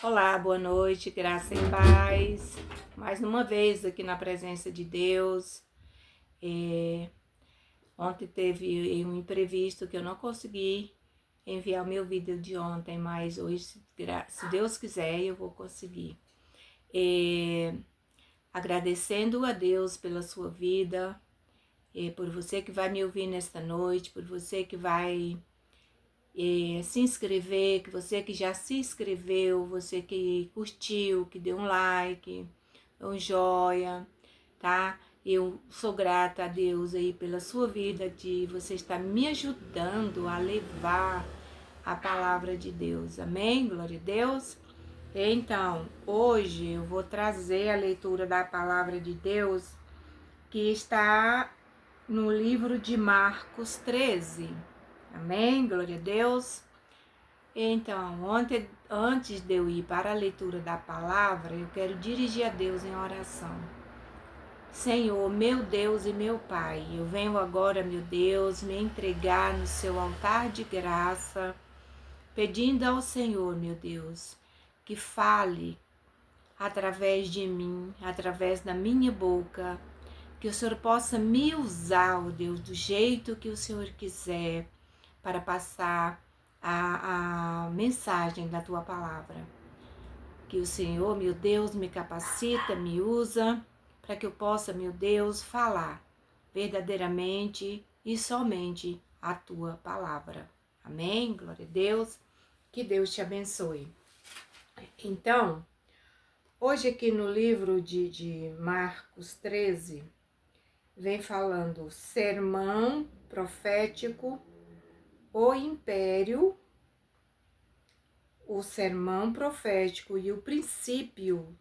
Olá, boa noite, graça e paz. Mais uma vez aqui na presença de Deus. Ontem teve um imprevisto que eu não consegui enviar o meu vídeo de ontem, mas hoje, se Deus quiser, eu vou conseguir. Agradecendo a Deus pela sua vida, por você que vai me ouvir nesta noite, por você que vai se inscrever, que você que já se inscreveu, você que curtiu, que deu um like, um joia, tá? Eu sou grata a Deus aí pela sua vida, de você estar me ajudando a levar a palavra de Deus. Amém? Glória a Deus. Então, hoje eu vou trazer a leitura da palavra de Deus que está no livro de Marcos 13. Amém? Glória a Deus. Então, ontem, antes de eu ir para a leitura da palavra, eu quero dirigir a Deus em oração. Senhor, meu Deus e meu Pai, eu venho agora, meu Deus, me entregar no seu altar de graça, pedindo ao Senhor, meu Deus, que fale através de mim, através da minha boca, que o Senhor possa me usar, ó Deus, do jeito que o Senhor quiser, para passar a mensagem da tua palavra. Que o Senhor, meu Deus, me capacita, me usa, para que eu possa, meu Deus, falar verdadeiramente e somente a tua palavra. Amém? Glória a Deus. Que Deus te abençoe. Então, hoje aqui no livro de Marcos 13, vem falando sermão profético, o império, o sermão profético e o princípio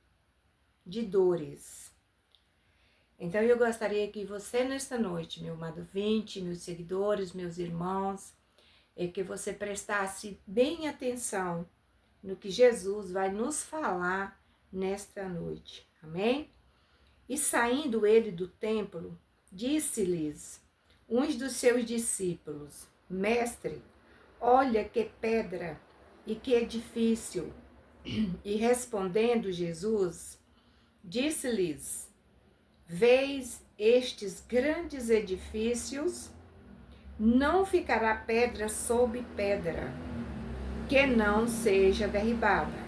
de dores. Então eu gostaria que você nesta noite, meu amado ouvinte, meus seguidores, meus irmãos, que você prestasse bem atenção no que Jesus vai nos falar nesta noite. Amém? E saindo ele do templo, disse-lhes uns dos seus discípulos: Mestre, olha que pedra e que edifício. E respondendo Jesus, disse-lhes: Veis estes grandes edifícios? Não ficará pedra sobre pedra, que não seja derribada.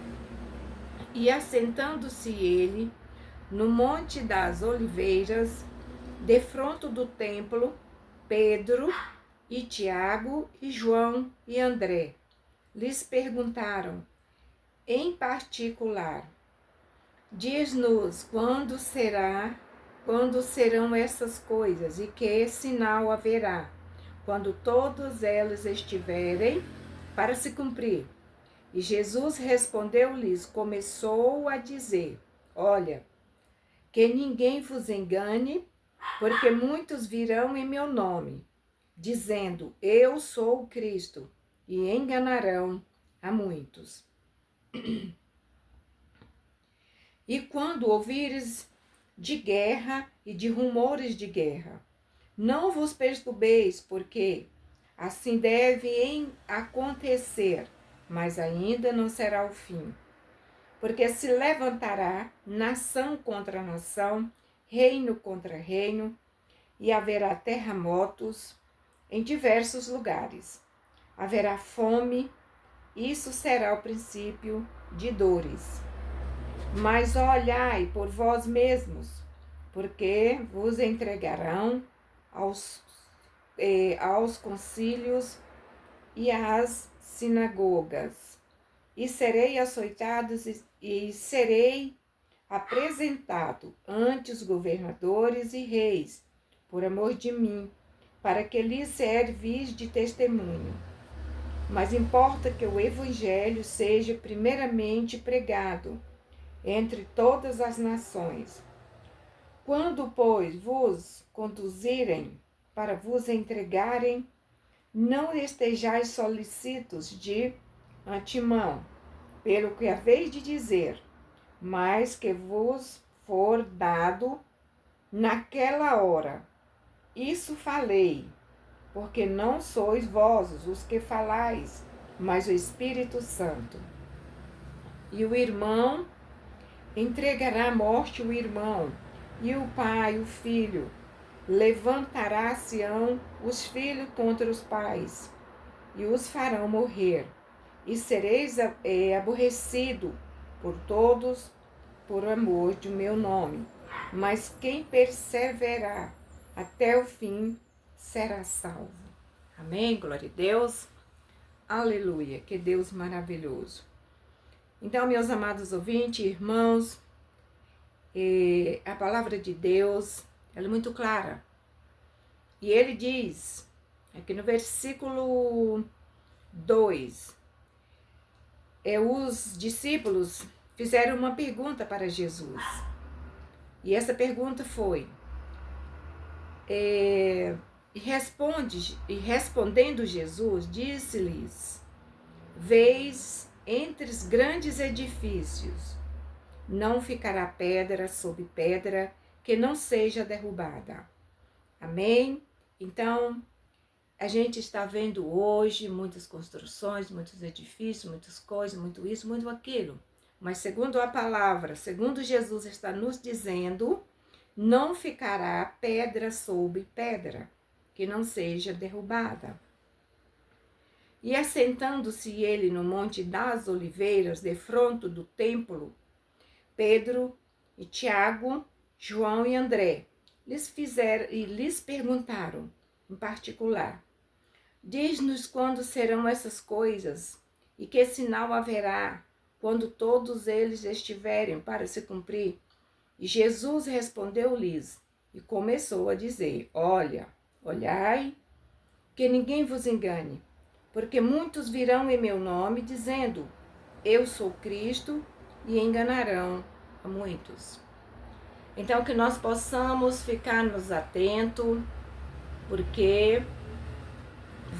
E assentando-se ele no Monte das Oliveiras, defronte do templo, Pedro e Tiago e João e André lhes perguntaram, em particular: diz-nos quando serão essas coisas e que sinal haverá, quando todas elas estiverem para se cumprir. E Jesus respondeu-lhes, começou a dizer: Olha, que ninguém vos engane, porque muitos virão em meu nome, dizendo, eu sou o Cristo, e enganarão a muitos. E quando ouvires de guerra e de rumores de guerra, não vos perturbeis, porque assim deve acontecer, mas ainda não será o fim. Porque se levantará nação contra nação, reino contra reino, e haverá terremotos em diversos lugares. Haverá fome, isso será o princípio de dores. Mas olhai por vós mesmos, porque vos entregarão aos concílios e às sinagogas, e serei açoitado e serei apresentado ante os governadores e reis, por amor de mim, para que lhes servis de testemunho. Mas importa que o evangelho seja primeiramente pregado entre todas as nações. Quando, pois, vos conduzirem para vos entregarem, não estejais solícitos de antemão, pelo que haveis de dizer, mas que vos for dado naquela hora. Isso falei, porque não sois vós os que falais, mas o Espírito Santo. e o irmão entregará à morte o irmão, e o pai o filho. Levantará-se-ão os filhos contra os pais, e os farão morrer. E sereis aborrecido por todos por amor do meu nome. Mas quem perseverar até o fim será salvo. Amém? Glória a Deus. Aleluia. Que Deus maravilhoso. Então, meus amados ouvintes, irmãos, a palavra de Deus, ela é muito clara. E ele diz, aqui no versículo 2, os discípulos fizeram uma pergunta para Jesus. E essa pergunta foi, respondendo Jesus, disse-lhes, veis entre os grandes edifícios, não ficará pedra sobre pedra que não seja derrubada. Amém? Então, a gente está vendo hoje muitas construções, muitos edifícios, muitas coisas, muito isso, muito aquilo. Mas segundo a palavra, segundo Jesus está nos dizendo, não ficará pedra sobre pedra que não seja derrubada. E assentando-se ele no Monte das Oliveiras, defronte do templo, Pedro e Tiago, João e André lhes perguntaram, em particular, diz-nos quando serão essas coisas e que sinal haverá quando todos eles estiverem para se cumprir. E Jesus respondeu-lhes e começou a dizer, olhai, que ninguém vos engane, porque muitos virão em meu nome dizendo, eu sou Cristo, e enganarão a muitos. Então, que nós possamos ficarmos atentos, porque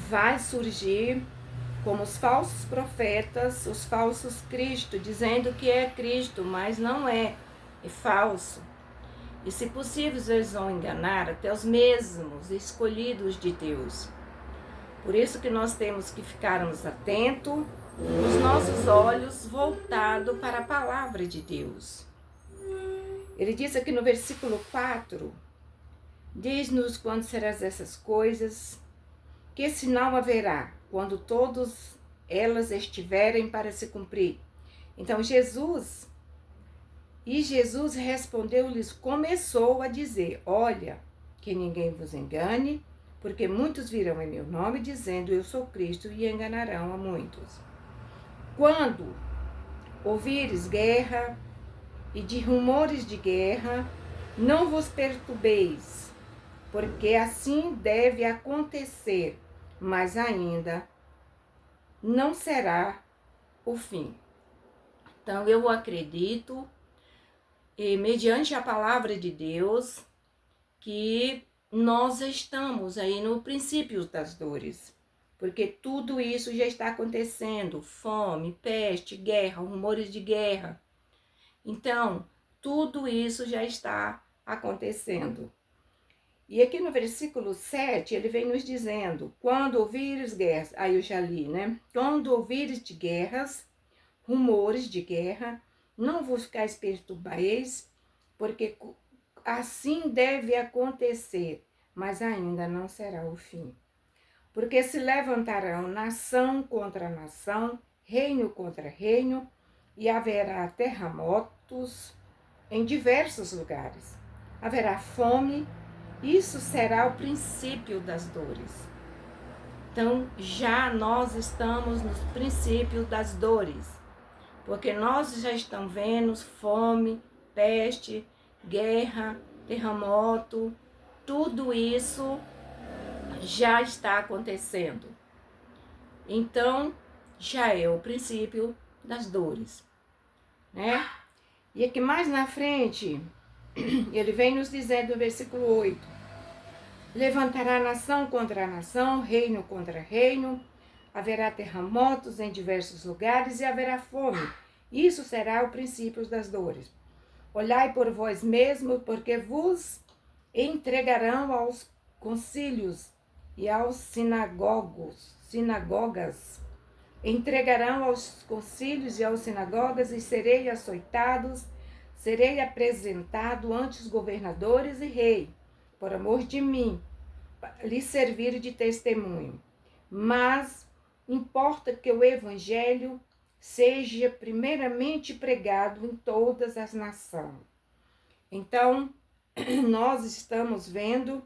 vai surgir como os falsos profetas, os falsos Cristo, dizendo que é Cristo, mas não é, é falso. E se possível, eles vão enganar até os mesmos escolhidos de Deus. Por isso que nós temos que ficarmos atentos, os nossos olhos voltados para a palavra de Deus. Ele diz aqui no versículo 4, diz-nos quando serão essas coisas, que sinal haverá quando todas elas estiverem para se cumprir. Então Jesus respondeu-lhes, começou a dizer, olha, que ninguém vos engane, porque muitos virão em meu nome dizendo, eu sou Cristo, e enganarão a muitos. Quando ouvires guerra e de rumores de guerra, não vos perturbeis, porque assim deve acontecer, mas ainda não será o fim. Então, eu acredito, mediante a palavra de Deus, que nós estamos aí no princípio das dores. Porque tudo isso já está acontecendo, fome, peste, guerra, rumores de guerra. Então, tudo isso já está acontecendo. E aqui no versículo 7, ele vem nos dizendo, quando ouvires guerras, aí eu já li, né? Quando ouvires de guerras, rumores de guerra, não vos ficais perturbareis, porque assim deve acontecer, mas ainda não será o fim. Porque se levantarão nação contra nação, reino contra reino, e haverá terremotos em diversos lugares. Haverá fome, isso será o princípio das dores. Então, já nós estamos nos princípios das dores, porque nós já estamos vendo fome, peste, guerra, terremoto, tudo isso já está acontecendo. Então, já é o princípio das dores, né? E aqui mais na frente, ele vem nos dizendo no versículo 8, levantará nação contra nação, reino contra reino, haverá terremotos em diversos lugares e haverá fome. Isso será o princípio das dores. Olhai por vós mesmos, porque vos entregarão aos concílios e aos sinagogas entregarão aos concílios e às sinagogas, e serei açoitado, serei apresentado ante os governadores e rei, por amor de mim, lhe servir de testemunho. Mas importa que o evangelho seja primeiramente pregado em todas as nações. Então, nós estamos vendo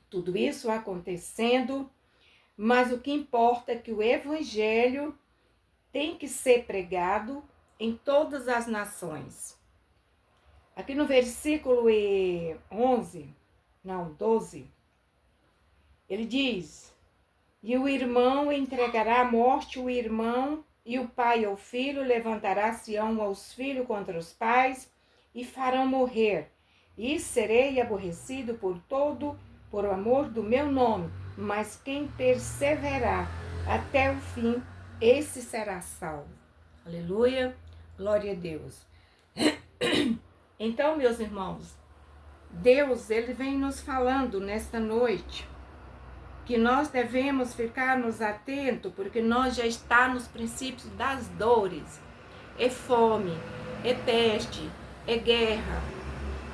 tudo isso acontecendo, mas o que importa é que o evangelho tem que ser pregado em todas as nações. Aqui no versículo 12, ele diz: e o irmão entregará à morte o irmão, e o pai ao filho, levantará-se-ão aos filhos contra os pais, e farão morrer. E serei aborrecido por amor do meu nome, mas quem perseverar até o fim, esse será salvo. Aleluia, glória a Deus. Então, meus irmãos, Deus, ele vem nos falando nesta noite que nós devemos ficarmos atentos, porque nós já está nos princípios das dores. É fome, é peste, é guerra,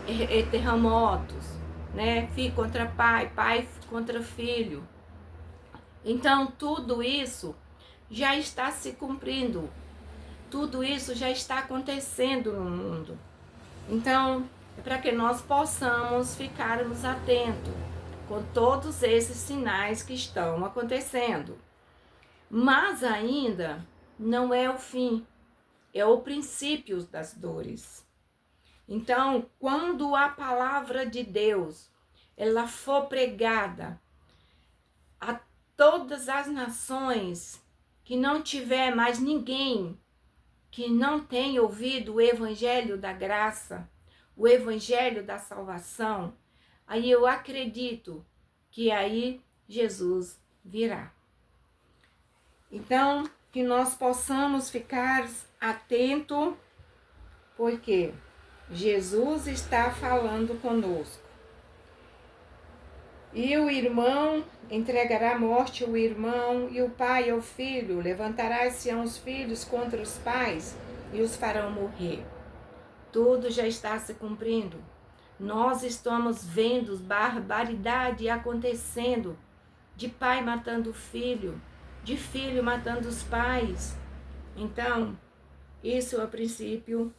é terremotos, né? Filho contra pai, pai contra filho. Então, tudo isso já está se cumprindo. Tudo isso já está acontecendo no mundo. Então, é para que nós possamos ficarmos atentos com todos esses sinais que estão acontecendo. Mas ainda não é o fim, é o princípio das dores. Então, quando a palavra de Deus ela for pregada a todas as nações, que não tiver mais ninguém que não tenha ouvido o evangelho da graça, o evangelho da salvação, aí eu acredito que aí Jesus virá. Então, que nós possamos ficar atentos, porque Jesus está falando conosco. E o irmão entregará à morte o irmão, e o pai ao filho, levantará-se-ão os filhos contra os pais, e os farão morrer. Tudo já está se cumprindo. Nós estamos vendo barbaridade acontecendo, de pai matando filho, de filho matando os pais. Então, isso é o princípio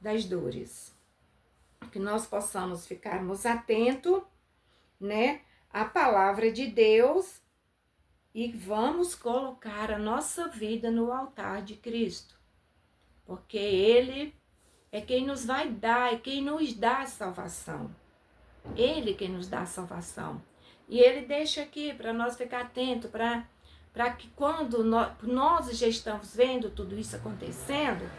das dores. Que nós possamos ficarmos atentos, né, à palavra de Deus, e vamos colocar a nossa vida no altar de Cristo. Porque Ele é quem nos vai dar, é quem nos dá a salvação. Ele quem nos dá a salvação. E Ele deixa aqui para nós ficar atentos, para que quando nós já estamos vendo tudo isso acontecendo,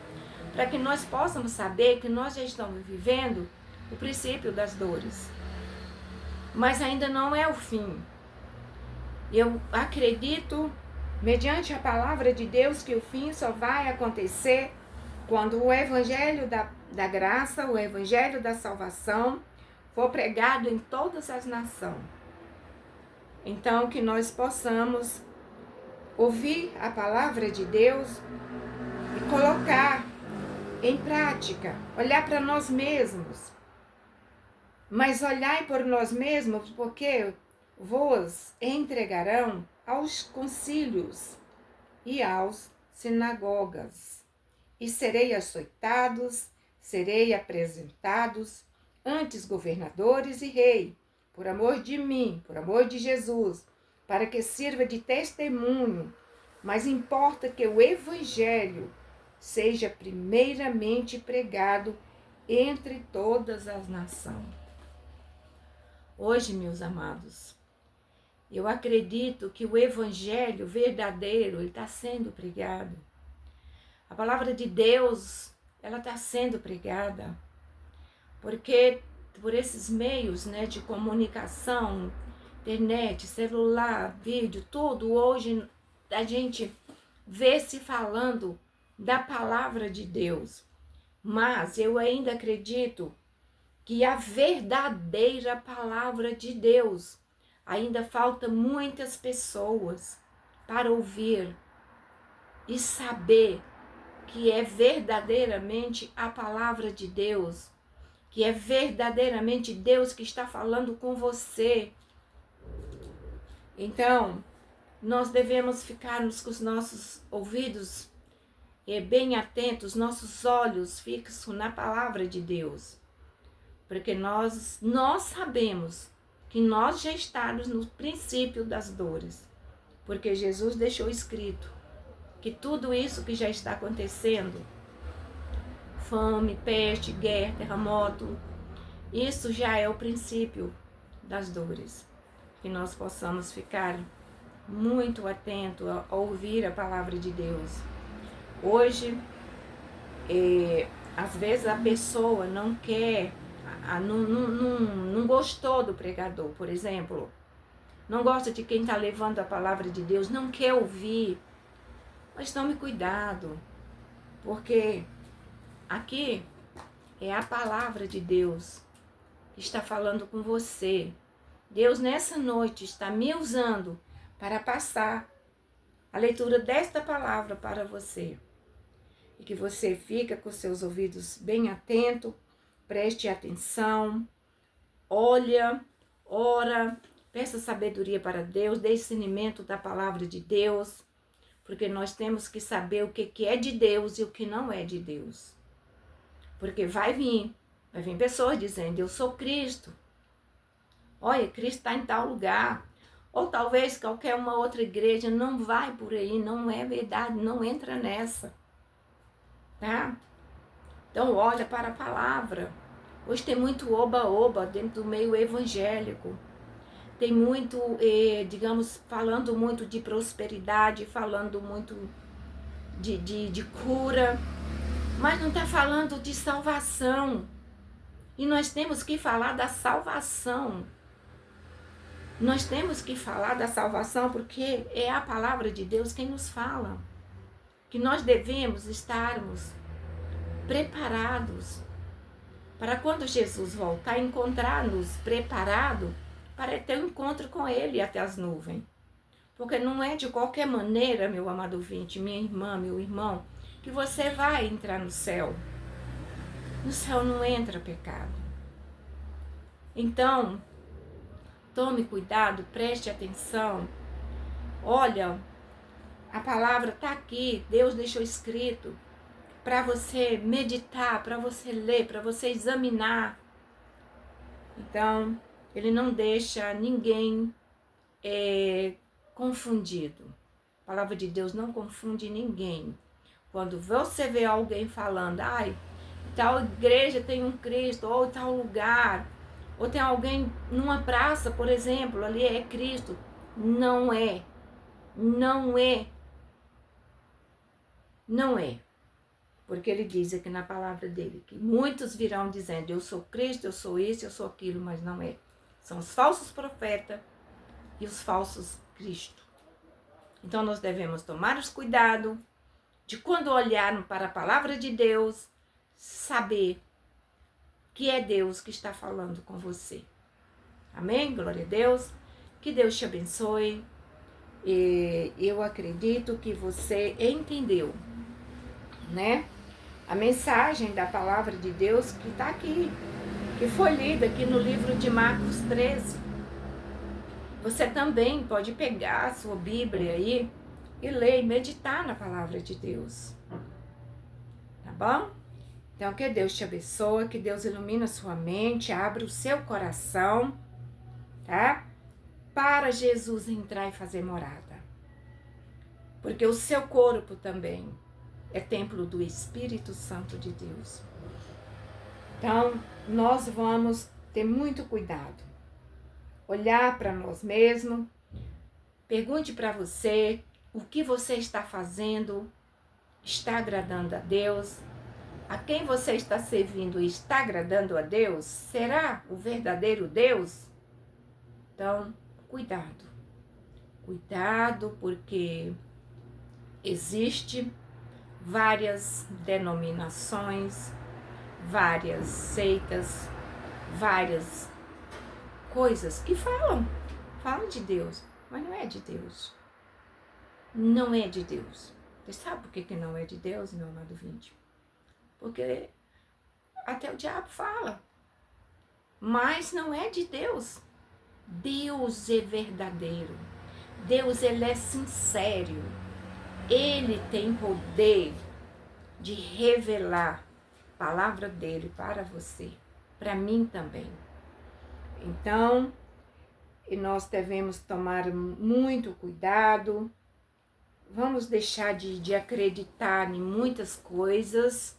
para que nós possamos saber que nós já estamos vivendo o princípio das dores. Mas ainda não é o fim. Eu acredito, mediante a palavra de Deus, que o fim só vai acontecer quando o evangelho da graça, o evangelho da salvação, for pregado em todas as nações. Então, que nós possamos ouvir a palavra de Deus e colocar em prática, olhar para nós mesmos. Mas olhai por nós mesmos, porque vos entregarão aos concílios e aos sinagogas. E serei açoitados, serei apresentados ante governadores e rei, por amor de mim, por amor de Jesus, para que sirva de testemunho. Mas importa que o evangelho seja primeiramente pregado entre todas as nações. Hoje, meus amados, eu acredito que o evangelho verdadeiro está sendo pregado. A palavra de Deus, ela está sendo pregada, porque por esses meios, né, de comunicação, internet, celular, vídeo, tudo, hoje a gente vê se falando da palavra de Deus. Mas eu ainda acredito que a verdadeira palavra de Deus ainda falta muitas pessoas para ouvir. e saber que é verdadeiramente a palavra de Deus, que é verdadeiramente Deus que está falando com você. Então, nós devemos ficarmos com os nossos ouvidos bem atentos, nossos olhos fixos na palavra de Deus. Porque nós sabemos que nós já estamos no princípio das dores. Porque Jesus deixou escrito que tudo isso que já está acontecendo, fome, peste, guerra, terremoto, isso já é o princípio das dores. Que nós possamos ficar muito atentos a ouvir a palavra de Deus. Hoje, às vezes a pessoa não quer, não gostou do pregador, por exemplo, não gosta de quem está levando a palavra de Deus, não quer ouvir. Mas tome cuidado, porque aqui é a palavra de Deus que está falando com você. Deus nessa noite está me usando para passar a leitura desta palavra para você. E que você fique com seus ouvidos bem atentos, preste atenção, olha, ora, peça sabedoria para Deus, dê discernimento da palavra de Deus, porque nós temos que saber o que é de Deus e o que não é de Deus. Porque vai vir pessoas dizendo, eu sou Cristo. Olha, Cristo está em tal lugar. Ou talvez qualquer uma outra igreja, não vai por aí, não é verdade, não entra nessa. Tá? Então olha para a palavra. Hoje tem muito oba-oba dentro do meio evangélico. Tem muito, digamos, falando muito de prosperidade, falando muito de cura, mas não está falando de salvação. E nós temos que falar da salvação. Nós temos que falar da salvação porque é a palavra de Deus quem nos fala. Que nós devemos estarmos preparados para quando Jesus voltar, encontrar-nos preparados para ter um encontro com Ele até as nuvens. Porque não é de qualquer maneira, meu amado ouvinte, minha irmã, meu irmão, que você vai entrar no céu. No céu não entra pecado. Então, tome cuidado, preste atenção. Olha, a palavra está aqui, Deus deixou escrito para você meditar, para você ler, para você examinar. Então, Ele não deixa ninguém confundido. A palavra de Deus não confunde ninguém. Quando você vê alguém falando, ai, tal igreja tem um Cristo, ou tal lugar, ou tem alguém numa praça, por exemplo, ali é Cristo. Não é. Não é. Não é. Porque ele diz aqui na palavra dele que muitos virão dizendo, eu sou Cristo, eu sou isso, eu sou aquilo, mas não é. São os falsos profetas e os falsos Cristo. Então nós devemos tomar os cuidados de quando olharmos para a palavra de Deus, saber que é Deus que está falando com você. Amém? Glória a Deus. Que Deus te abençoe. E eu acredito que você entendeu, né? A mensagem da palavra de Deus que está aqui, que foi lida aqui no livro de Marcos 13. Você também pode pegar a sua Bíblia aí e ler e meditar na palavra de Deus. Tá bom? Então, que Deus te abençoe, que Deus ilumine a sua mente, abra o seu coração, tá? Para Jesus entrar e fazer morada. Porque o seu corpo também é templo do Espírito Santo de Deus. Então, nós vamos ter muito cuidado. Olhar para nós mesmos, pergunte para você o que você está fazendo, está agradando a Deus, a quem você está servindo e está agradando a Deus, será o verdadeiro Deus? Então, cuidado. Cuidado, porque existe várias denominações, várias seitas, várias coisas que falam de Deus, mas não é de Deus. Não é de Deus, Você sabe por que não é de Deus, meu amado ouvinte? Porque até o diabo fala, mas não é de Deus. Deus é verdadeiro. Deus, ele é sincero. Ele tem poder de revelar a palavra dele para você, para mim também. Então, nós devemos tomar muito cuidado. Vamos deixar de acreditar em muitas coisas,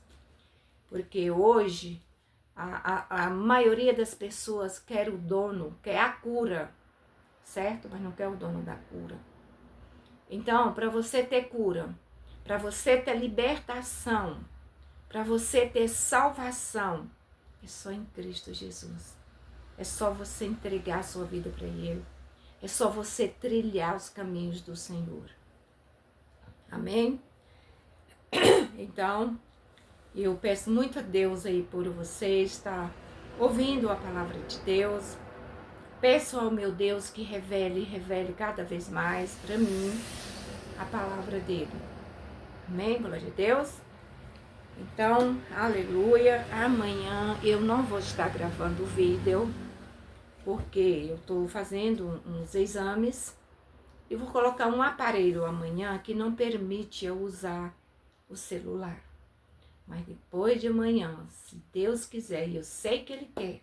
porque hoje a maioria das pessoas quer o dono, quer a cura, certo? Mas não quer o dono da cura. Então, para você ter cura, para você ter libertação, para você ter salvação, é só em Cristo Jesus. É só você entregar a sua vida para Ele. É só você trilhar os caminhos do Senhor. Amém? Então, eu peço muito a Deus aí por você estar ouvindo a palavra de Deus. Peço ao meu Deus que revele cada vez mais para mim a palavra dele. Amém? Glória a Deus. Então, aleluia. Amanhã eu não vou estar gravando o vídeo, porque eu estou fazendo uns exames. Eu vou colocar um aparelho amanhã que não permite eu usar o celular. Mas depois de amanhã, se Deus quiser, e eu sei que Ele quer,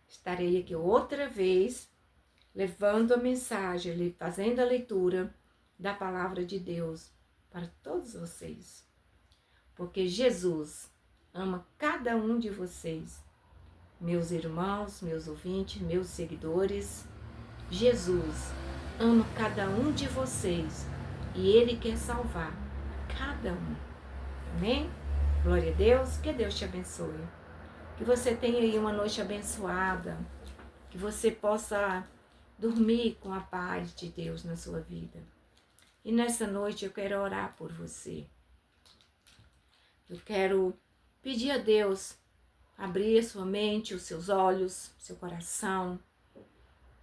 estarei aqui outra vez, levando a mensagem, fazendo a leitura da palavra de Deus para todos vocês. Porque Jesus ama cada um de vocês, meus irmãos, meus ouvintes, meus seguidores. Jesus ama cada um de vocês e Ele quer salvar cada um. Amém? Glória a Deus, que Deus te abençoe. Que você tenha aí uma noite abençoada, que você possa dormir com a paz de Deus na sua vida. E nessa noite eu quero orar por você. Eu quero pedir a Deus abrir a sua mente, os seus olhos, seu coração,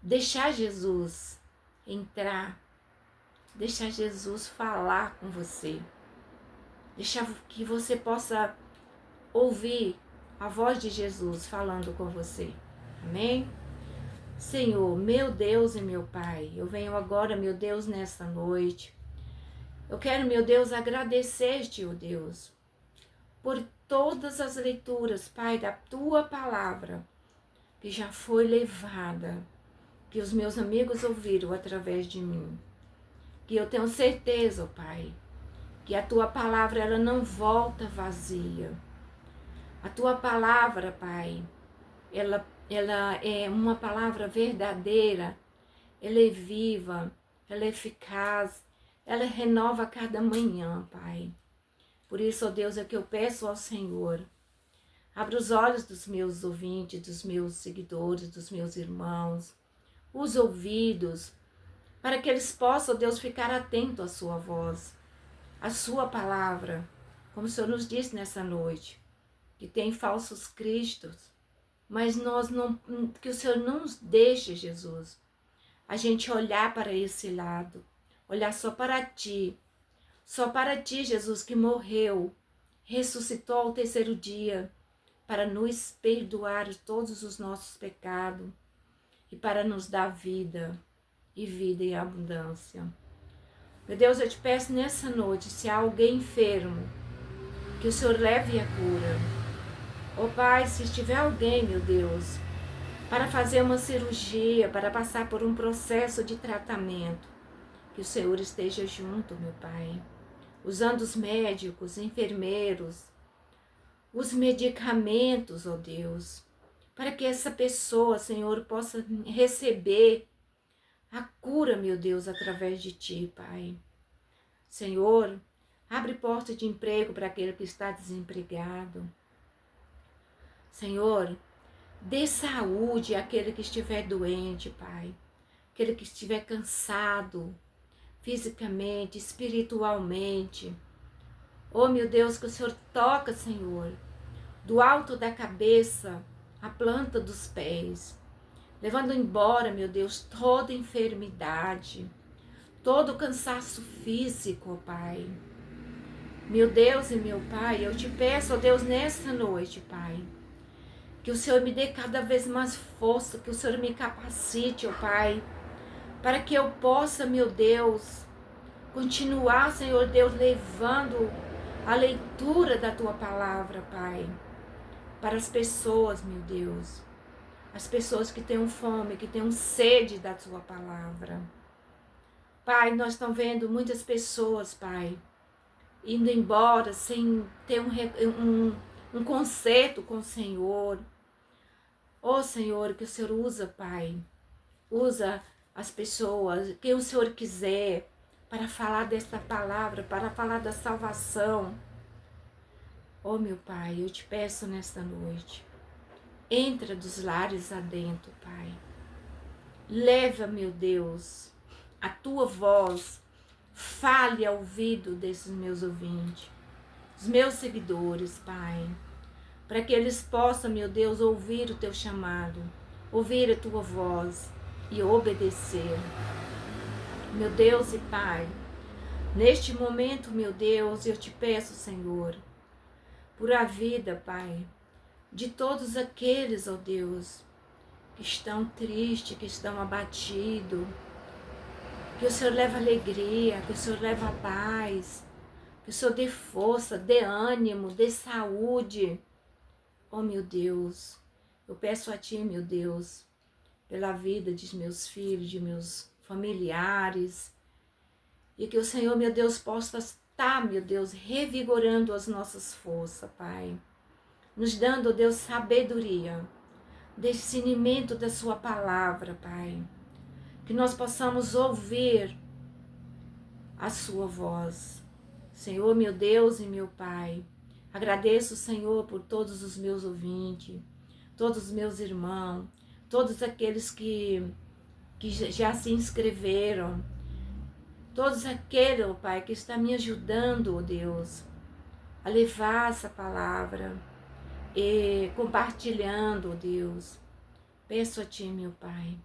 deixar Jesus entrar, deixar Jesus falar com você, deixar que você possa ouvir a voz de Jesus falando com você. Amém? Senhor, meu Deus e meu Pai, eu venho agora, meu Deus, nesta noite. Eu quero, meu Deus, agradecer-te, ó Deus, por todas as leituras, Pai, da Tua Palavra, que já foi levada, que os meus amigos ouviram através de mim. Que eu tenho certeza, ó Pai, que a Tua Palavra, ela não volta vazia. A Tua Palavra, Pai, ela é uma palavra verdadeira, ela é viva, ela é eficaz, ela renova a cada manhã, Pai. Por isso, ó Deus, é que eu peço ao Senhor, abra os olhos dos meus ouvintes, dos meus seguidores, dos meus irmãos, os ouvidos, para que eles possam, ó Deus, ficar atentos à sua voz, à sua palavra, como o Senhor nos disse nessa noite, que tem falsos cristos, mas que o Senhor não nos deixe, Jesus, a gente olhar para esse lado, olhar só para Ti, Jesus, que morreu, ressuscitou ao terceiro dia, para nos perdoar todos os nossos pecados e para nos dar vida e vida em abundância. Meu Deus, eu te peço nessa noite, se há alguém enfermo, que o Senhor leve a cura. Ó Pai, se estiver alguém, meu Deus, para fazer uma cirurgia, para passar por um processo de tratamento, que o Senhor esteja junto, meu Pai, usando os médicos, enfermeiros, os medicamentos, ó Deus, para que essa pessoa, Senhor, possa receber a cura, meu Deus, através de Ti, Pai. Senhor, abre porta de emprego para aquele que está desempregado. Senhor, dê saúde àquele que estiver doente, Pai. Aquele que estiver cansado, fisicamente, espiritualmente. Oh, meu Deus, que o Senhor toca, Senhor, do alto da cabeça à planta dos pés, levando embora, meu Deus, toda enfermidade, todo cansaço físico, Pai. Meu Deus e meu Pai, eu te peço, ó Deus, nesta noite, Pai, que o Senhor me dê cada vez mais força, que o Senhor me capacite, ó Pai, para que eu possa, meu Deus, continuar, Senhor Deus, levando a leitura da Tua Palavra, Pai, para as pessoas, meu Deus, as pessoas que tenham fome, que tenham sede da Tua Palavra. Pai, nós estamos vendo muitas pessoas, Pai, indo embora sem ter um conserto com o Senhor. Senhor, que o Senhor usa, Pai, usa as pessoas, quem o Senhor quiser, para falar desta palavra, para falar da salvação. Meu Pai, eu te peço nesta noite, entra dos lares adentro, Pai. Leva, meu Deus, a tua voz, fale ao ouvido desses meus ouvintes, os meus seguidores, Pai, para que eles possam, meu Deus, ouvir o teu chamado, ouvir a tua voz e obedecer. Meu Deus e Pai, neste momento, meu Deus, eu te peço, Senhor, por a vida, Pai, de todos aqueles, ó Deus, que estão tristes, que estão abatidos, que o Senhor leva alegria, que o Senhor leva paz, que o Senhor dê força, dê ânimo, dê saúde. Meu Deus, eu peço a Ti, meu Deus, pela vida de meus filhos, de meus familiares, e que o Senhor, meu Deus, possa estar, meu Deus, revigorando as nossas forças, Pai, nos dando, Deus, sabedoria, discernimento da Sua palavra, Pai, que nós possamos ouvir a Sua voz. Senhor, meu Deus e meu Pai, agradeço, Senhor, por todos os meus ouvintes, todos os meus irmãos, todos aqueles que já se inscreveram, todos aqueles, ó Pai, que está me ajudando, ó Deus, a levar essa palavra e compartilhando, ó Deus. Peço a Ti, meu Pai,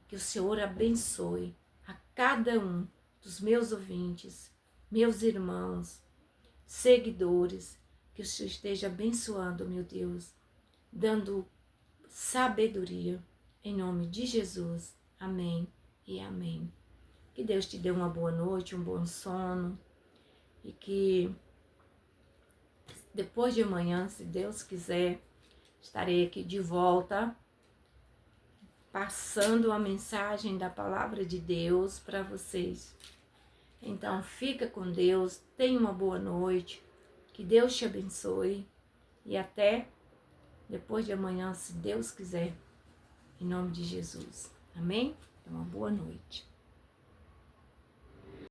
que o Senhor abençoe a cada um dos meus ouvintes, meus irmãos, seguidores, que o Senhor esteja abençoando, meu Deus, dando sabedoria, em nome de Jesus. Amém e amém. Que Deus te dê uma boa noite, um bom sono, e que depois de amanhã, se Deus quiser, estarei aqui de volta, passando a mensagem da palavra de Deus para vocês. Então, fica com Deus, tenha uma boa noite, que Deus te abençoe, e até depois de amanhã, se Deus quiser, em nome de Jesus. Amém? Uma boa noite.